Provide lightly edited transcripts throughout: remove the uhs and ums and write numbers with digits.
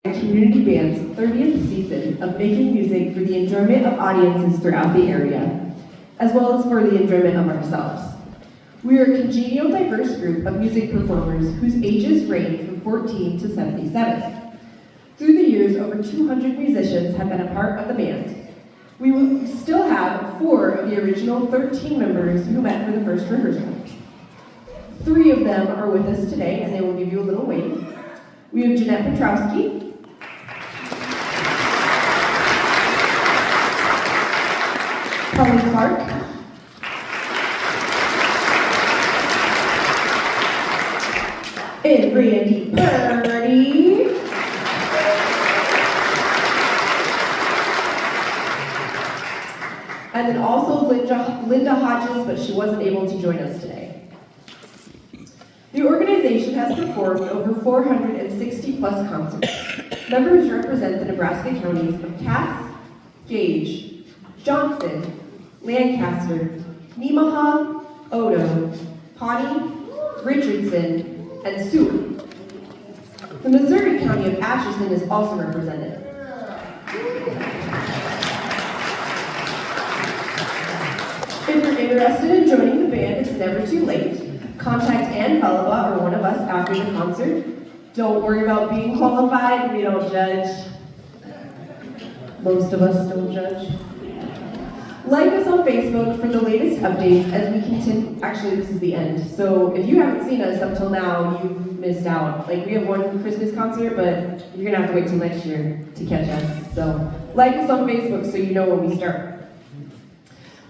Community Band's 30th season of making music for the enjoyment of audiences throughout the area, as well as for the enjoyment of ourselves. We are a congenial, diverse group of music performers whose ages range from 14 to 77. Through the years, over 200 musicians have been a part of the band. We will still have 4 of the original 13 members who met for the first rehearsal. 3 of them are with us today, and they will give you a little wave. We have Jeanette Petrowski, Polly Clark, and Randy Purdy. And then also Linda Hodges, but she wasn't able to join us today. The organization has performed over 460 plus concerts. Members represent the Nebraska counties of Cass, Gage, Johnson, Lancaster, Nemaha, Odo, Pawnee, Richardson, and Seward. The Missouri County of Atchison is also represented. If you're interested in joining the band, it's never too late. Contact Ann Belaba or one of us after the concert. Don't worry about being qualified, we don't judge. Most of us don't judge. Like us on Facebook for the latest updates as we continue. Actually, this is the end. So if you haven't seen us up till now, you've missed out. Like, we have one Christmas concert, but you're gonna have to wait till next year to catch us. So like us on Facebook so you know when we start.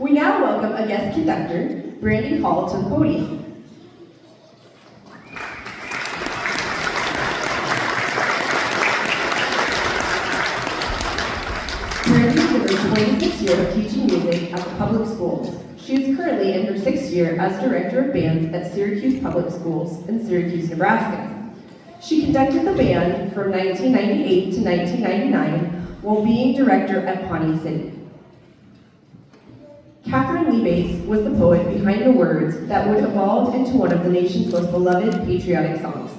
We now welcome a guest conductor, Brandy Hall, to the podium. Brandy is in her 26th year of teaching music at the public schools. She is currently in her 6th year as Director of Bands at Syracuse Public Schools in Syracuse, Nebraska. She conducted the band from 1998 to 1999 while being director at Pawnee City. Catherine Lee Bates was the poet behind the words that would evolve into one of the nation's most beloved patriotic songs.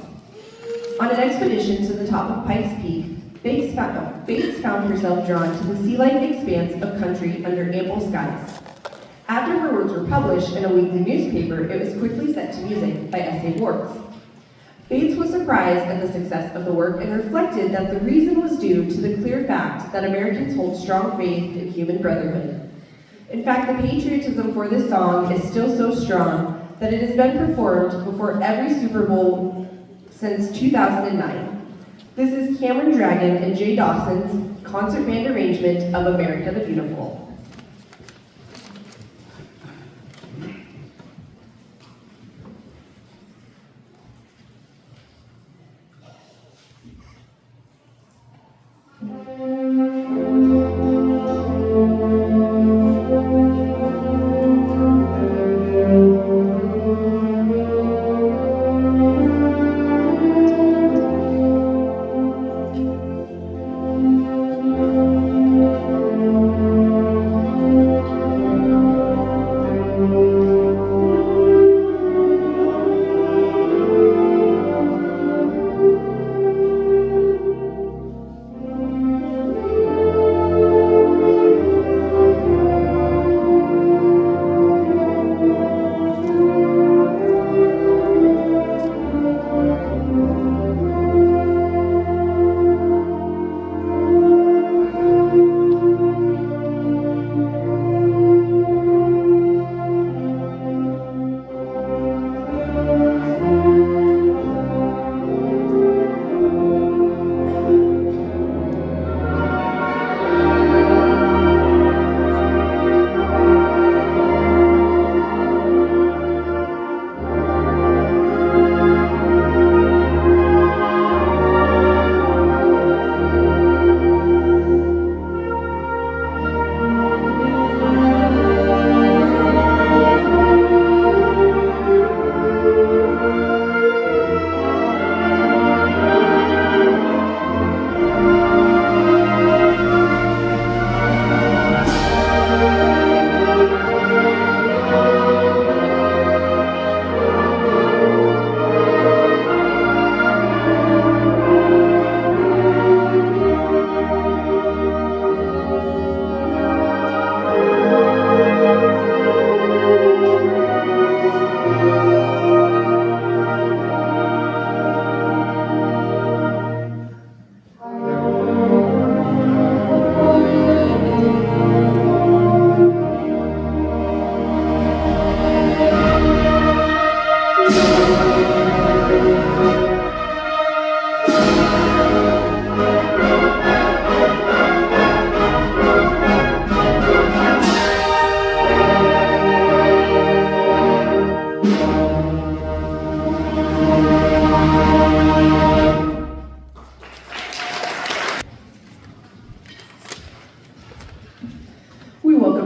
On an expedition to the top of Pikes Peak, Bates found herself drawn to the sea-like expanse of country under ample skies. After her words were published in a weekly newspaper, it was quickly set to music by S.A. Wards. Bates was surprised at the success of the work and reflected that the reason was due to the clear fact that Americans hold strong faith in human brotherhood. In fact, the patriotism for this song is still so strong that it has been performed before every Super Bowl since 2009. This is Cameron Dragon and Jay Dawson's concert band arrangement of America the Beautiful.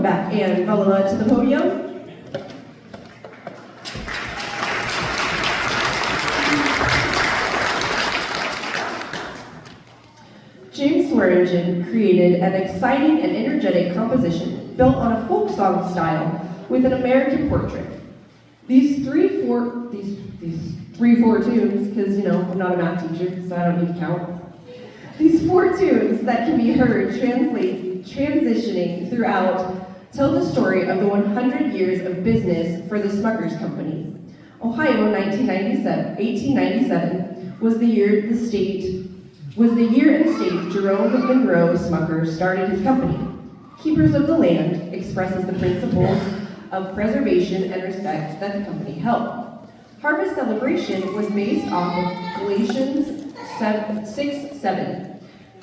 back and Valala to the podium. James Swearingen created an exciting and energetic composition built on a folk song style with an American portrait. These three four tunes, because I'm not a math teacher, so I don't need to count. These 4 tunes that can be heard transitioning throughout tell the story of the 100 years of business for the Smuckers Company. Ohio, 1897 was the year and state Jerome Monroe Smucker started his company. Keepers of the Land expresses the principles of preservation and respect that the company held. Harvest celebration was based off of Galatians 6:7.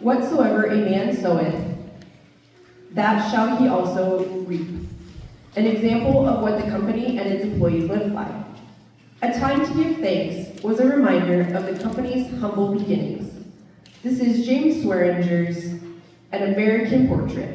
Whatsoever a man soweth, that shall he also reap. An example of what the company and its employees lived by. A time to give thanks was a reminder of the company's humble beginnings. This is James Swearinger's An American Portrait.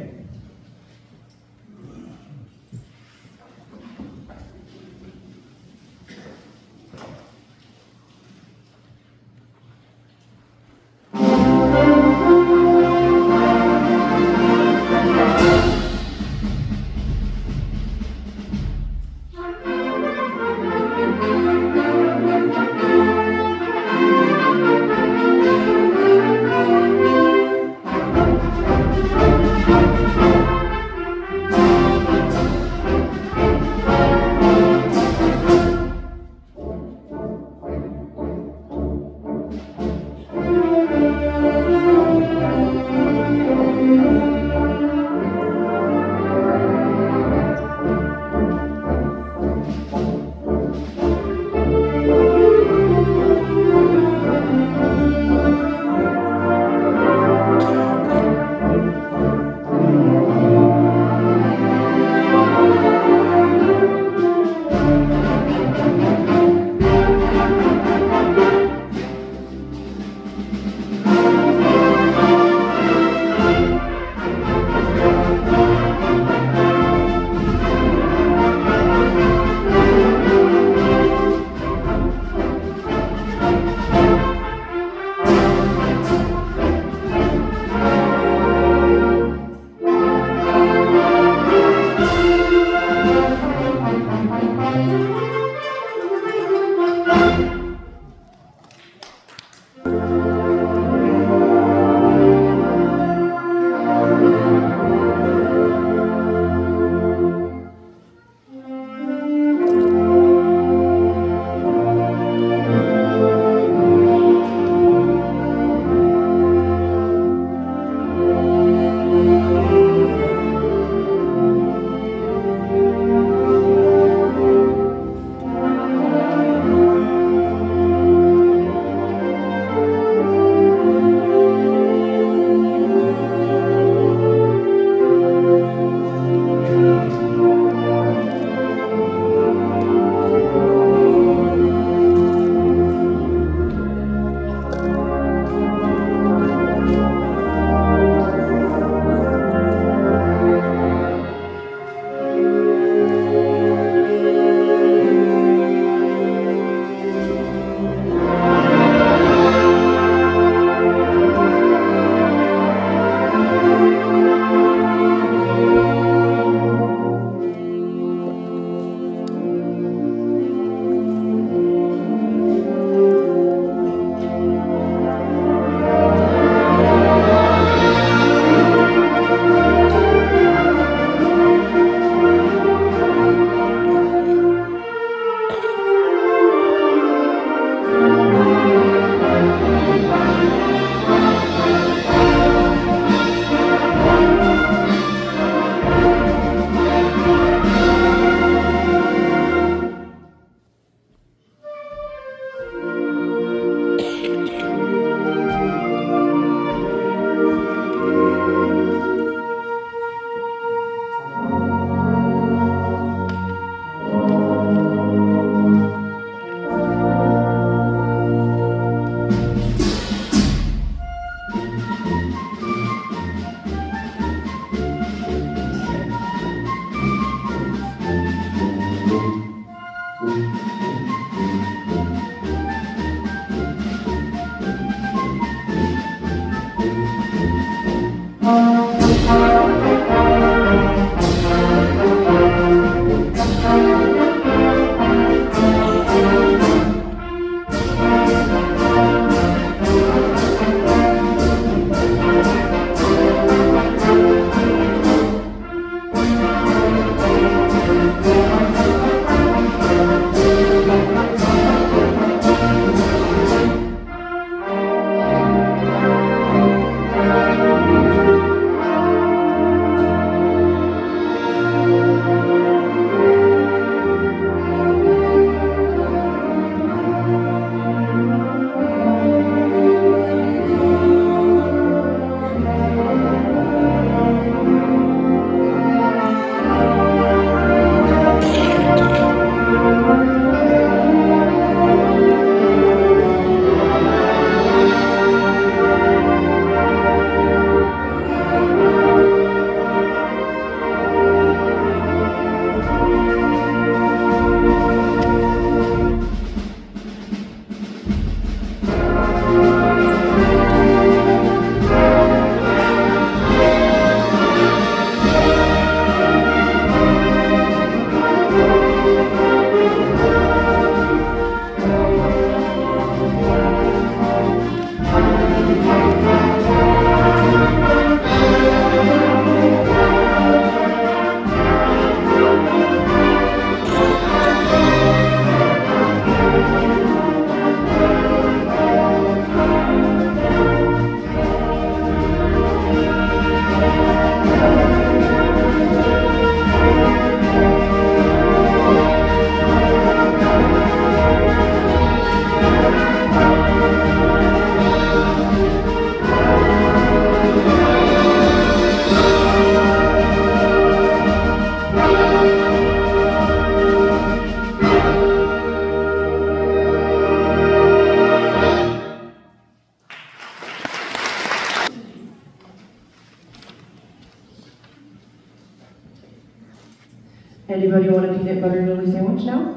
Anybody want a peanut butter and jelly sandwich now?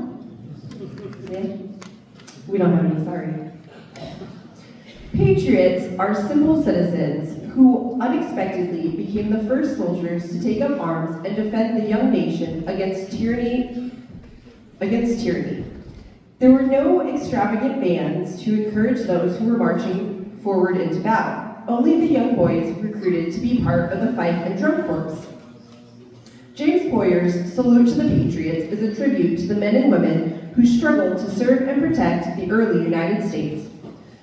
Yeah? We don't have any, sorry. Patriots are simple citizens who unexpectedly became the first soldiers to take up arms and defend the young nation against tyranny. There were no extravagant bands to encourage those who were marching forward into battle. Only the young boys recruited to be part of the fife and drum corps. James Boyer's Salute to the Patriots is a tribute to the men and women who struggled to serve and protect the early United States.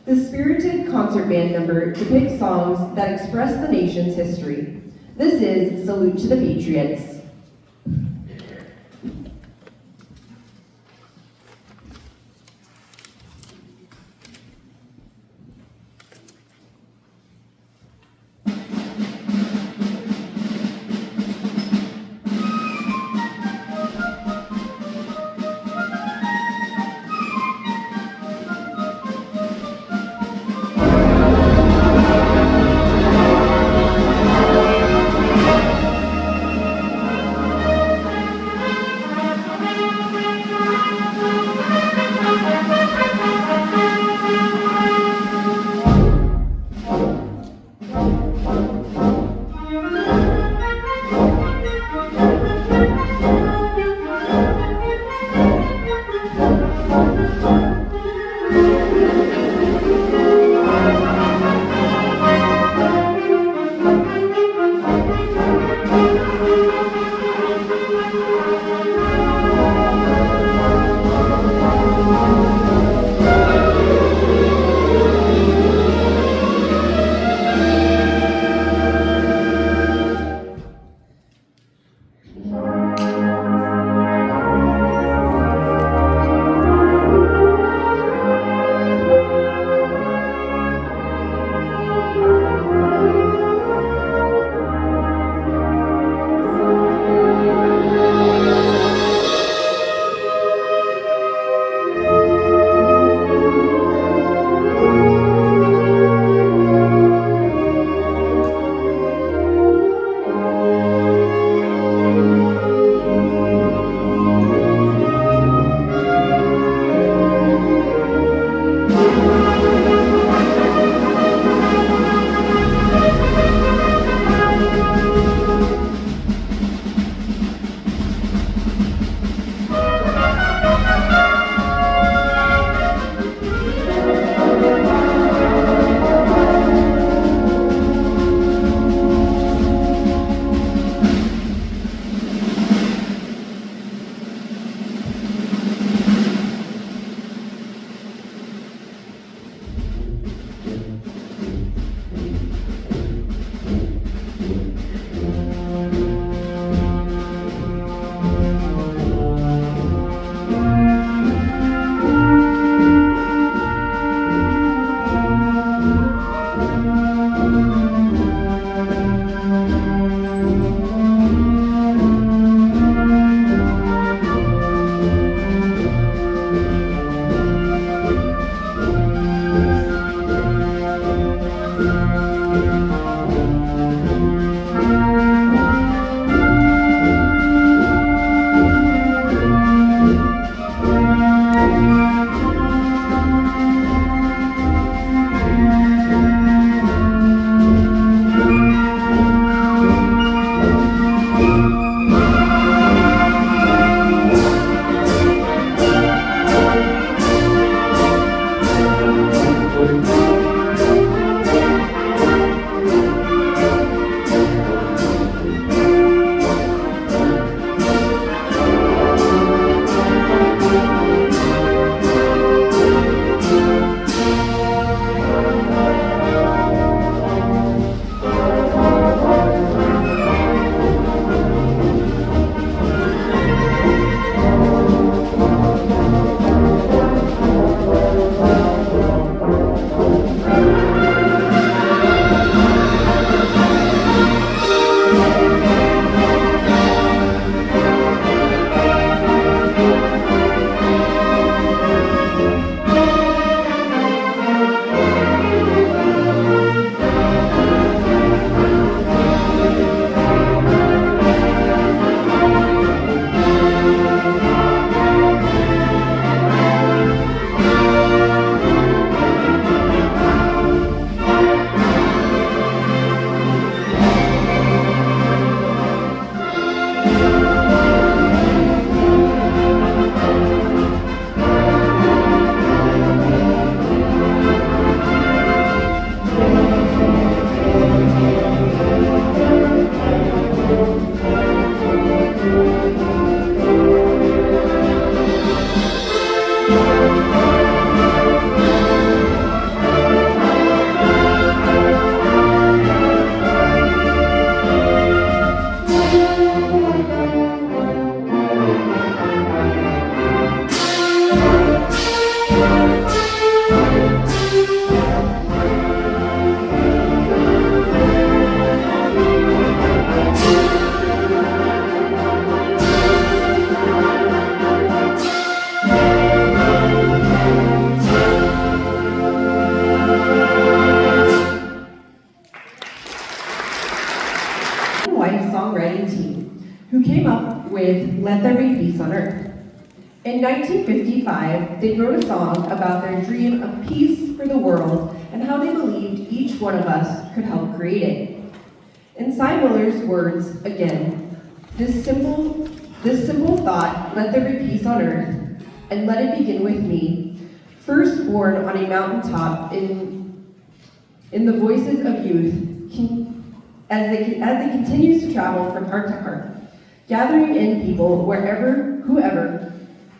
The spirited concert band number depicts songs that express the nation's history. This is Salute to the Patriots. wife songwriting team who came up with Let There Be Peace on Earth. In 1955, they wrote a song about their dream of peace for the world and how they believed each one of us could help create it. In Cy Miller's words, again, this simple thought, let there be peace on earth, and let it begin with me, first born on a mountaintop in the voices of youth, as it continues to travel from heart to heart, gathering in people whoever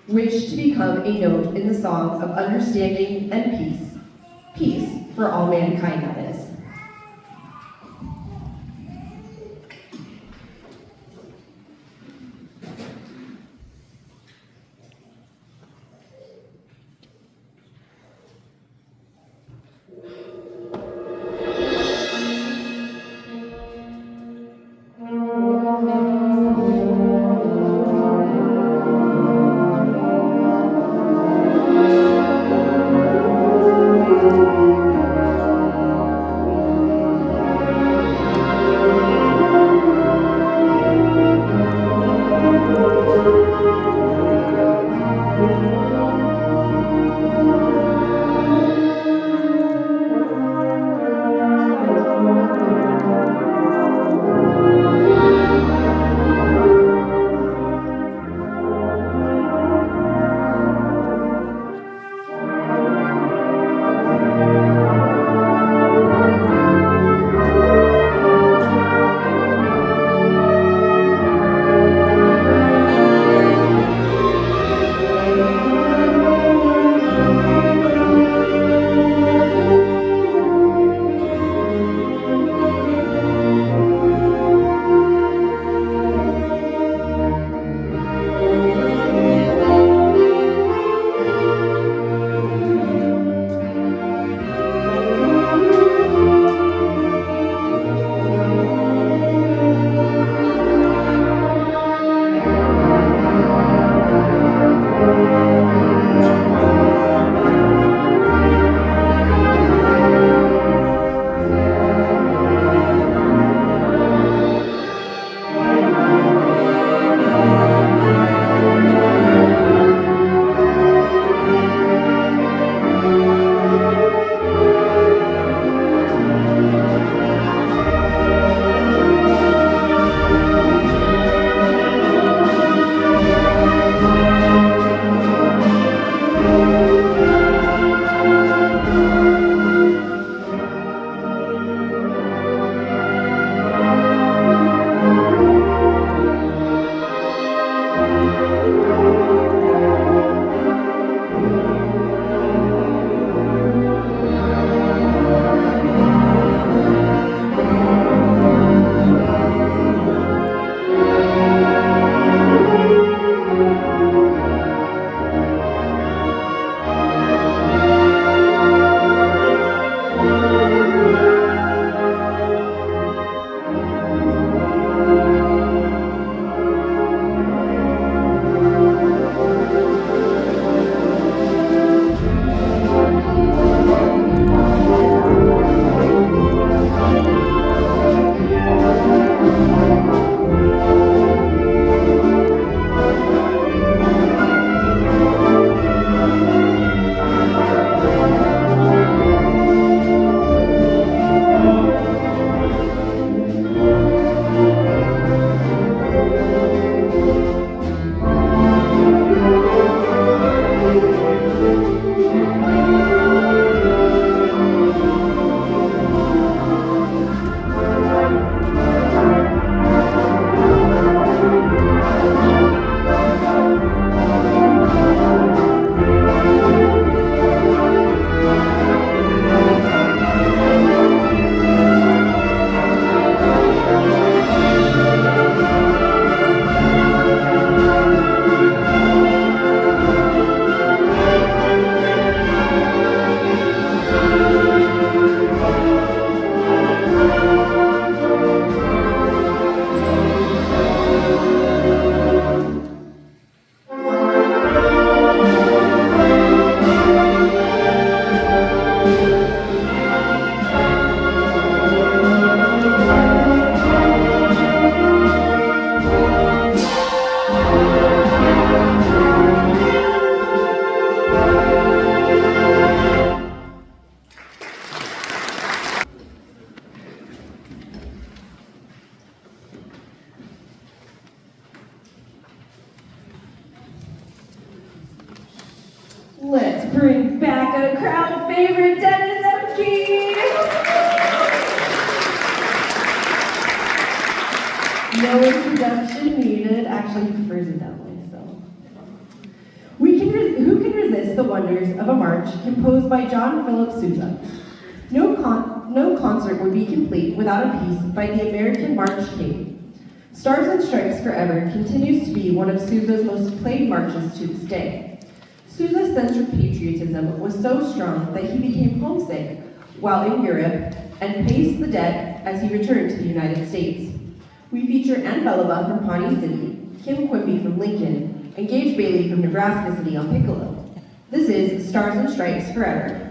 wish to become a note in the song of understanding and peace. Peace for all mankind, that is. Let's bring back a crowd favorite, Dennis MG! No introduction needed. Actually, he prefers it that way, so. Who can resist the wonders of a march composed by John Philip Sousa? No concert would be complete without a piece by the American March King. Stars and Stripes Forever continues to be one of Sousa's most played marches to this day. Sousa's sense of patriotism was so strong that he became homesick while in Europe and paced the deck as he returned to the United States. We feature Ann Belova from Pawnee City, Kim Quimby from Lincoln, and Gage Bailey from Nebraska City on piccolo. This is Stars and Stripes Forever.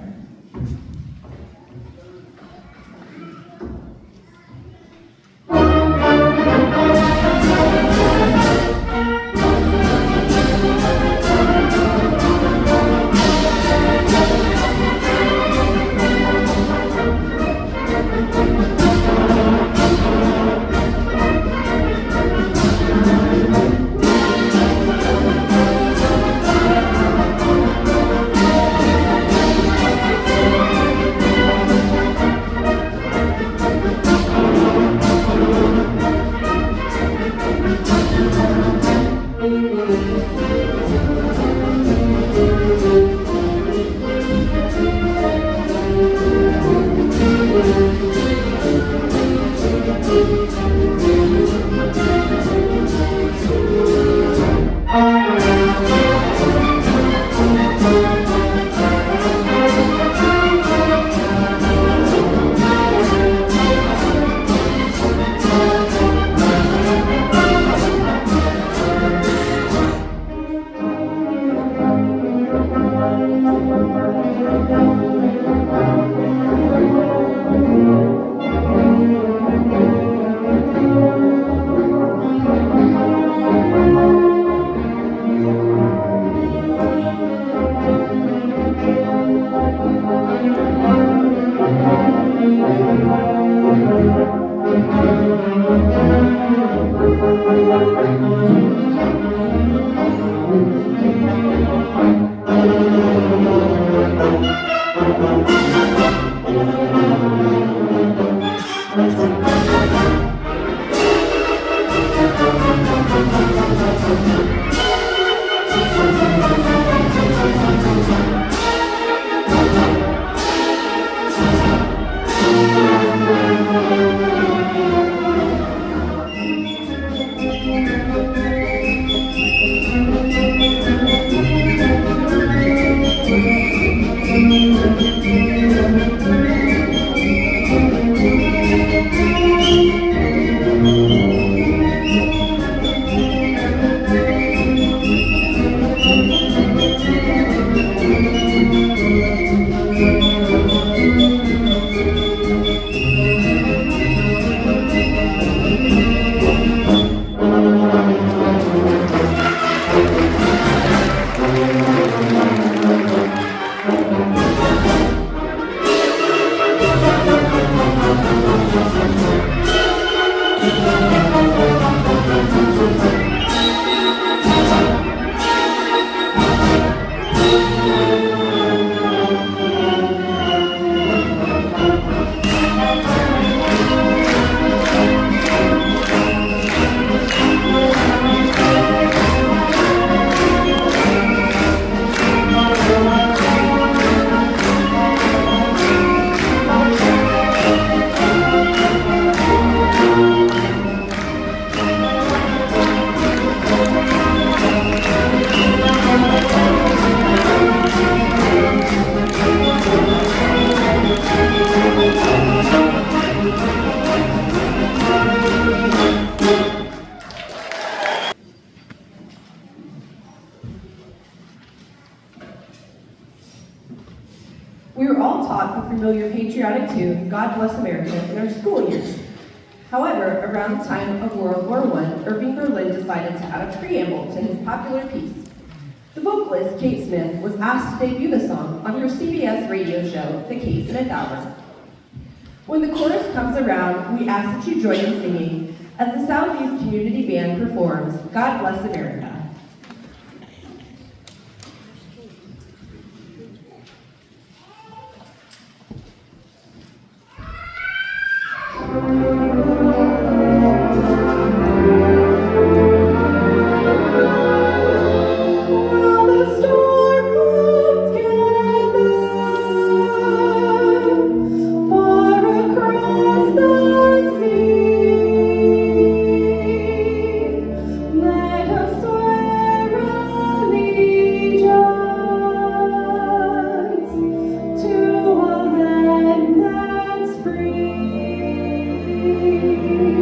We were all taught the familiar patriotic tune, God Bless America, in our school years. However, around the time of World War I, Irving Berlin decided to add a preamble to his popular piece. The vocalist, Kate Smith, was asked to debut the song on her CBS radio show, The Case in a Hour. When the chorus comes around, we ask that you join in singing as the Southeast Community Band performs God Bless America. me.